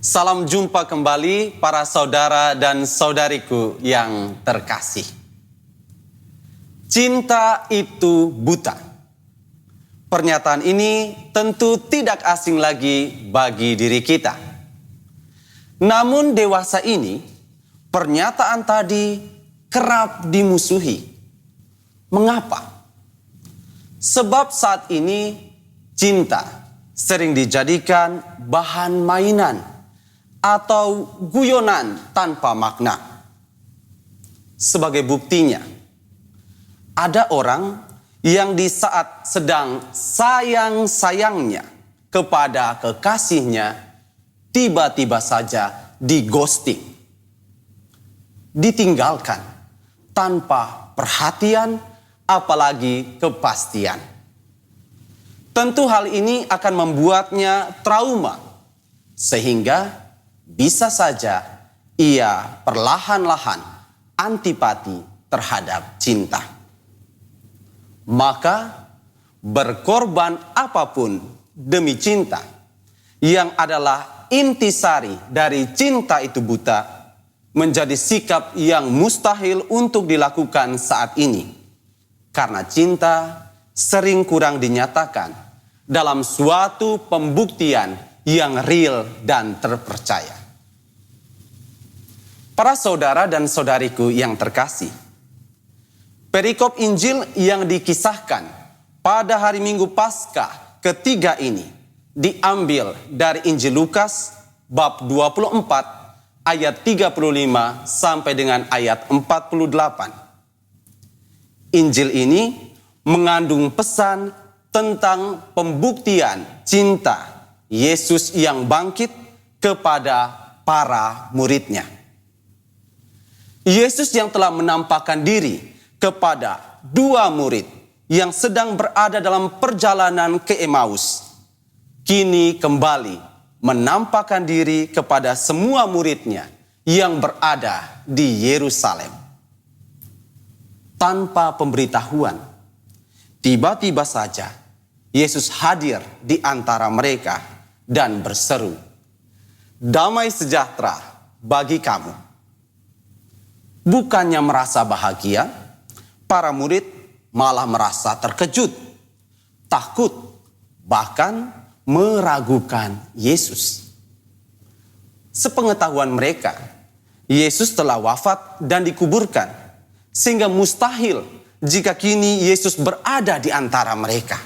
Salam jumpa kembali para saudara dan saudariku yang terkasih. Cinta itu buta. Pernyataan ini tentu tidak asing lagi bagi diri kita. Namun dewasa ini, pernyataan tadi kerap dimusuhi. Mengapa? Sebab saat ini cinta sering dijadikan bahan mainan atau guyonan tanpa makna. Sebagai buktinya, ada orang yang di saat sedang sayang-sayangnya kepada kekasihnya, tiba-tiba saja di-ghosting, ditinggalkan tanpa perhatian, apalagi kepastian. Tentu hal ini akan membuatnya trauma, sehingga bisa saja ia perlahan-lahan antipati terhadap cinta. Maka berkorban apapun demi cinta, yang adalah intisari dari cinta itu buta, menjadi sikap yang mustahil untuk dilakukan saat ini. Karena cinta sering kurang dinyatakan dalam suatu pembuktian yang real dan terpercaya. Para saudara dan saudariku yang terkasih, perikop Injil yang dikisahkan pada hari Minggu Paskah ketiga ini diambil dari Injil Lukas bab 24 ayat 35 sampai dengan ayat 48. Injil ini mengandung pesan tentang pembuktian cinta Yesus yang bangkit kepada para muridnya. Yesus yang telah menampakkan diri kepada dua murid yang sedang berada dalam perjalanan ke Emmaus, kini kembali menampakkan diri kepada semua muridnya yang berada di Yerusalem. Tanpa pemberitahuan, tiba-tiba saja Yesus hadir di antara mereka dan berseru, "Damai sejahtera bagi kamu." Bukannya merasa bahagia, para murid malah merasa terkejut, takut, bahkan meragukan Yesus. Sepengetahuan mereka, Yesus telah wafat dan dikuburkan, sehingga mustahil jika kini Yesus berada di antara mereka.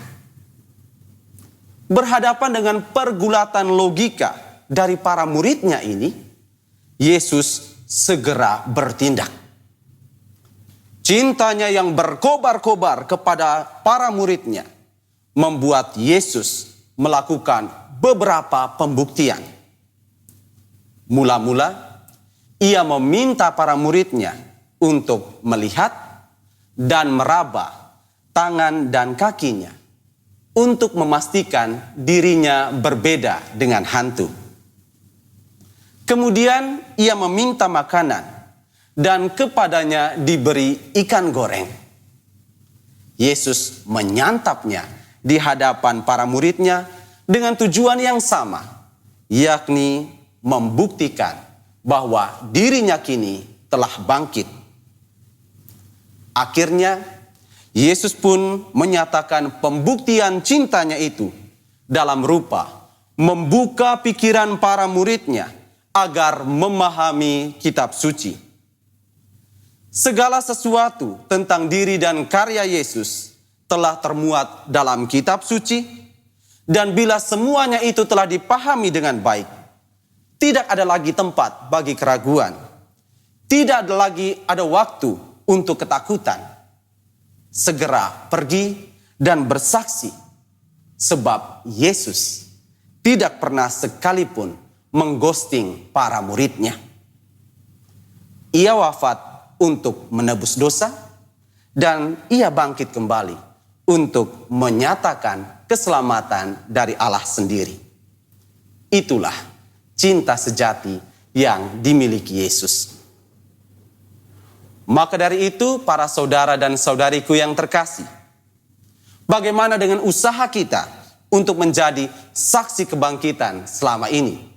Berhadapan dengan pergulatan logika dari para muridnya ini, Yesus segera bertindak. Cintanya yang berkobar-kobar kepada para muridnya membuat Yesus melakukan beberapa pembuktian. Mula-mula, ia meminta para muridnya untuk melihat dan meraba tangan dan kakinya untuk memastikan dirinya berbeda dengan hantu. Kemudian ia meminta makanan dan kepadanya diberi ikan goreng. Yesus menyantapnya di hadapan para muridnya dengan tujuan yang sama, yakni membuktikan bahwa dirinya kini telah bangkit. Akhirnya, Yesus pun menyatakan pembuktian cintanya itu dalam rupa membuka pikiran para muridnya agar memahami kitab suci. Segala sesuatu tentang diri dan karya Yesus telah termuat dalam kitab suci, dan bila semuanya itu telah dipahami dengan baik, tidak ada lagi tempat bagi keraguan, tidak ada lagi ada waktu untuk ketakutan. Segera pergi dan bersaksi, sebab Yesus tidak pernah sekalipun mengghosting para muridnya. Ia wafat untuk menebus dosa, dan ia bangkit kembali untuk menyatakan keselamatan dari Allah sendiri. Itulah cinta sejati yang dimiliki Yesus. Maka dari itu, para saudara dan saudariku yang terkasih, bagaimana dengan usaha kita untuk menjadi saksi kebangkitan selama ini?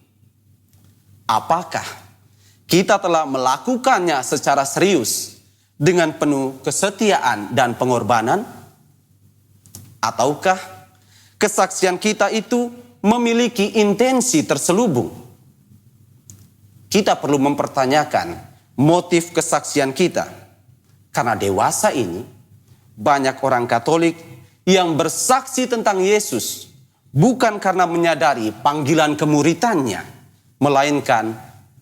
apakah kita telah melakukannya secara serius dengan penuh kesetiaan dan pengorbanan? Ataukah kesaksian kita itu memiliki intensi terselubung? Kita perlu mempertanyakan motif kesaksian kita, karena dewasa ini banyak orang Katolik yang bersaksi tentang Yesus bukan karena menyadari panggilan kemuritannya, melainkan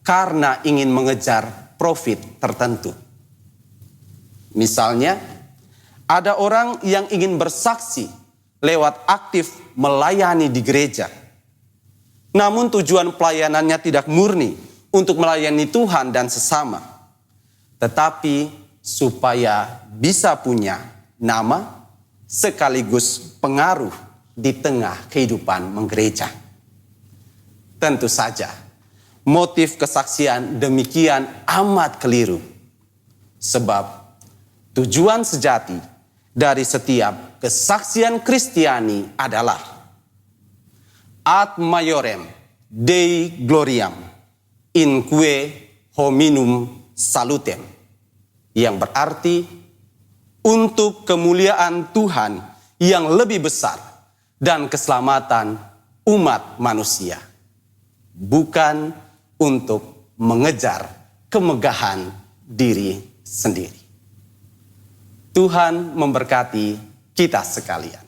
karena ingin mengejar profit tertentu. Misalnya, ada orang yang ingin bersaksi lewat aktif melayani di gereja, namun tujuan pelayanannya tidak murni untuk melayani Tuhan dan sesama, tetapi supaya bisa punya nama sekaligus pengaruh di tengah kehidupan menggereja. Tentu saja, motif kesaksian demikian amat keliru, sebab tujuan sejati dari setiap kesaksian Kristiani adalah ad maiorem Dei gloriam in que hominum salutem, yang berarti untuk kemuliaan Tuhan yang lebih besar dan keselamatan umat manusia, bukan untuk mengejar kemegahan diri sendiri. Tuhan memberkati kita sekalian.